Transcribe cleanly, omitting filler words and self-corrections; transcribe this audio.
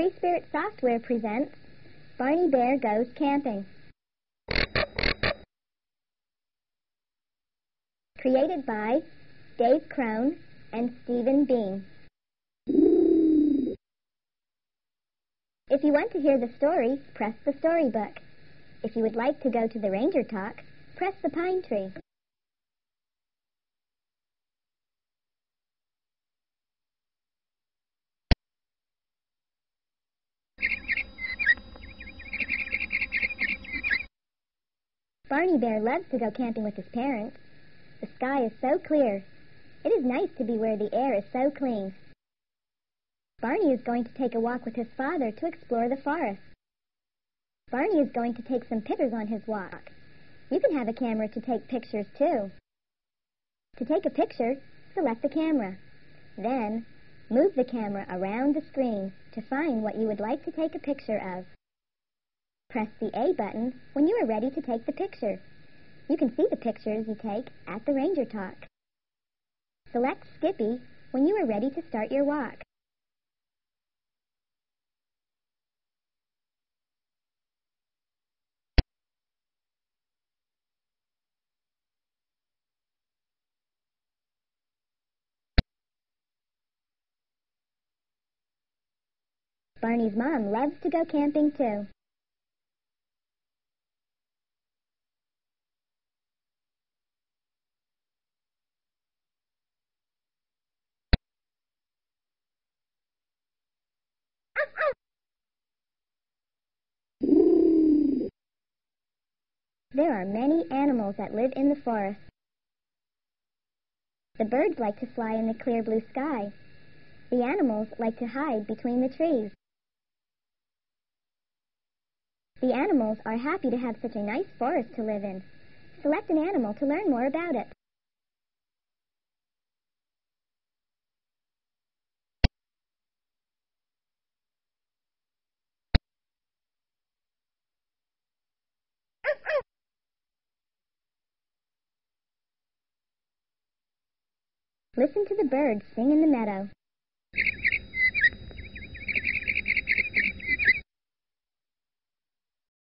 Free Spirit Software presents Barney Bear Goes Camping. Created by Dave Crone and Stephen Bean. If you want to hear the story, press the storybook. If you would like to go to the Ranger Talk, press the pine tree. Barney Bear loves to go camping with his parents. The sky is so clear. It is nice to be where the air is so clean. Barney is going to take a walk with his father to explore the forest. Barney is going to take some pictures on his walk. You can have a camera to take pictures too. To take a picture, select the camera. Then, move the camera around the screen to find what you would like to take a picture of. Press the A button when you are ready to take the picture. You can see the pictures you take at the Ranger Talk. Select Skippy when you are ready to start your walk. Barney's mom loves to go camping too. There are many animals that live in the forest. The birds like to fly in the clear blue sky. The animals like to hide between the trees. The animals are happy to have such a nice forest to live in. Select an animal to learn more about it. Listen to the birds sing in the meadow.